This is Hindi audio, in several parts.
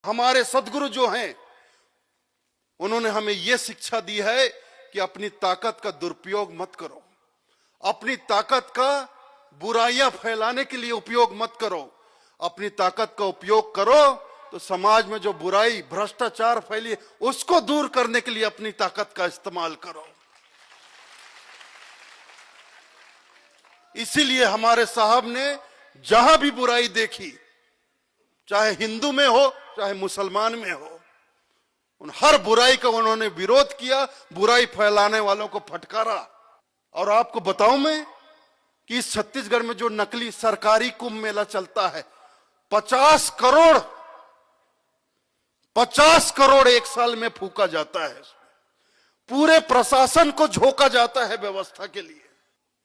हमारे सदगुरु जो हैं उन्होंने हमें यह शिक्षा दी है कि अपनी ताकत का दुरुपयोग मत करो, अपनी ताकत का बुराइयां फैलाने के लिए उपयोग मत करो। अपनी ताकत का उपयोग करो तो समाज में जो बुराई भ्रष्टाचार फैली उसको दूर करने के लिए अपनी ताकत का इस्तेमाल करो। इसीलिए हमारे साहब ने जहां भी बुराई देखी, चाहे हिंदू में हो चाहे मुसलमान में हो, उन हर बुराई का उन्होंने विरोध किया, बुराई फैलाने वालों को फटकारा। और आपको बताऊं मैं कि इस छत्तीसगढ़ में जो नकली सरकारी कुंभ मेला चलता है, 50 करोड़ एक साल में फूका जाता है, पूरे प्रशासन को झोंका जाता है व्यवस्था के लिए।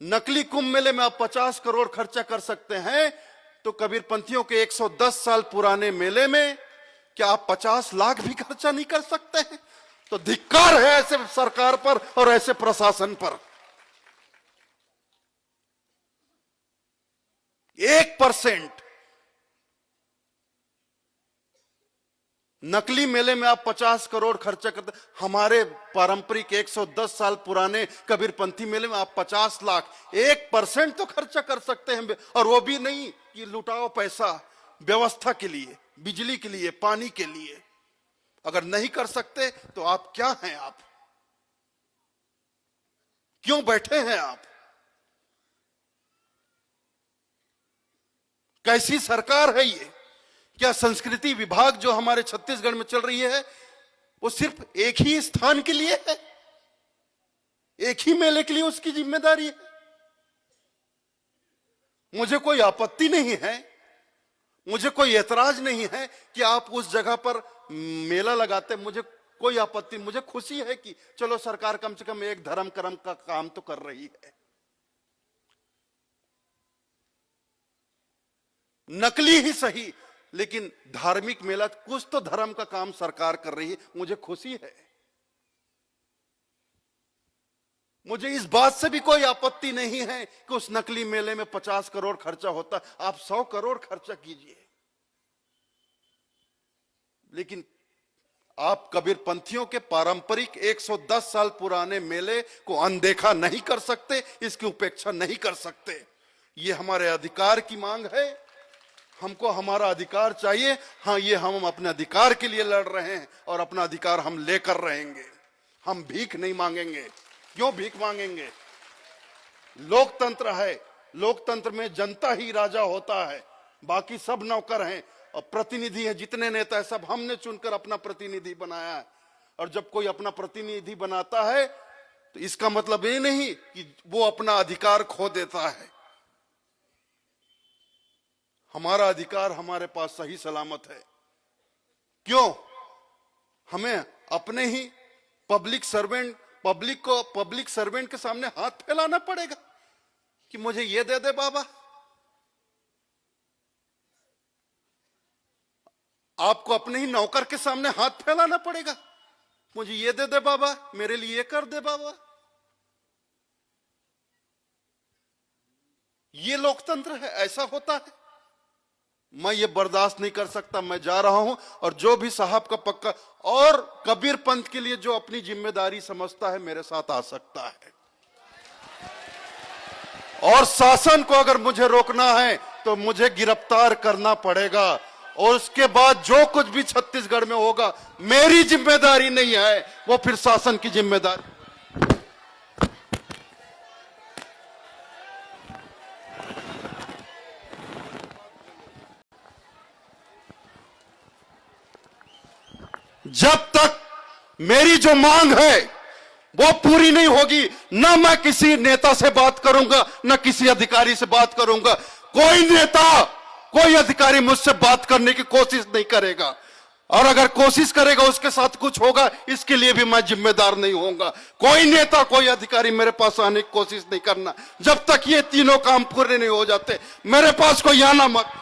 नकली कुंभ मेले में आप 50 करोड़ खर्चा कर सकते हैं, तो कबीरपंथियों के 110 साल पुराने मेले में क्या आप 50 लाख भी खर्चा नहीं कर सकते हैं? तो धिक्कार है ऐसे सरकार पर और ऐसे प्रशासन पर। 1% नकली मेले में आप 50 करोड़ खर्चा करते, हमारे पारंपरिक 110 साल पुराने कबीरपंथी मेले में आप 50 लाख, 1% तो खर्चा कर सकते हैं। और वो भी नहीं कि लुटाओ पैसा व्यवस्था के लिए, बिजली के लिए, पानी के लिए। अगर नहीं कर सकते तो आप क्या हैं? आप क्यों बैठे हैं? आप कैसी सरकार है ये? क्या संस्कृति विभाग जो हमारे छत्तीसगढ़ में चल रही है वो सिर्फ एक ही स्थान के लिए है, एक ही मेले के लिए उसकी जिम्मेदारी है? मुझे कोई आपत्ति नहीं है, मुझे कोई ऐतराज नहीं है कि आप उस जगह पर मेला लगाते, मुझे कोई आपत्ति, मुझे खुशी है कि चलो सरकार कम से कम एक धर्म कर्म का काम तो कर रही है। नकली ही सही, लेकिन धार्मिक मेला, कुछ तो धर्म का काम सरकार कर रही है, मुझे खुशी है। मुझे इस बात से भी कोई आपत्ति नहीं है कि उस नकली मेले में 50 करोड़ खर्चा होता, आप 100 करोड़ खर्चा कीजिए, लेकिन आप कबीरपंथियों के पारंपरिक 110 साल पुराने मेले को अनदेखा नहीं कर सकते, इसकी उपेक्षा नहीं कर सकते। ये हमारे अधिकार की मांग है, हमको हमारा अधिकार चाहिए। हाँ, ये हम अपने अधिकार के लिए लड़ रहे हैं और अपना अधिकार हम लेकर रहेंगे। हम भीख नहीं मांगेंगे। क्यों भीख मांगेंगे? लोकतंत्र है, लोकतंत्र में जनता ही राजा होता है, बाकी सब नौकर हैं और प्रतिनिधि हैं। जितने नेता है सब हमने चुनकर अपना प्रतिनिधि बनाया है। और जब कोई अपना प्रतिनिधि बनाता है तो इसका मतलब ये नहीं कि वो अपना अधिकार खो देता है। हमारा अधिकार हमारे पास सही सलामत है। क्यों? हमें अपने ही पब्लिक सर्वेंट के सामने हाथ फैलाना पड़ेगा कि मुझे ये दे दे बाबा? आपको अपने ही नौकर के सामने हाथ फैलाना पड़ेगा, मुझे ये दे दे बाबा, मेरे लिए ये कर दे बाबा? ये लोकतंत्र है? ऐसा होता है? मैं ये बर्दाश्त नहीं कर सकता। मैं जा रहा हूं और जो भी साहब का पक्का और कबीर पंथ के लिए जो अपनी जिम्मेदारी समझता है मेरे साथ आ सकता है। और शासन को अगर मुझे रोकना है तो मुझे गिरफ्तार करना पड़ेगा, और उसके बाद जो कुछ भी छत्तीसगढ़ में होगा मेरी जिम्मेदारी नहीं है, वो फिर शासन की जिम्मेदारी। जब तक मेरी जो मांग है वो पूरी नहीं होगी, ना मैं किसी नेता से बात करूंगा, ना किसी अधिकारी से बात करूंगा। कोई नेता, कोई अधिकारी मुझसे बात करने की कोशिश नहीं करेगा, और अगर कोशिश करेगा उसके साथ कुछ होगा, इसके लिए भी मैं जिम्मेदार नहीं होऊंगा। कोई नेता, कोई अधिकारी मेरे पास आने की कोशिश नहीं करना। जब तक ये तीनों काम पूरे नहीं हो जाते मेरे पास कोई आना मत।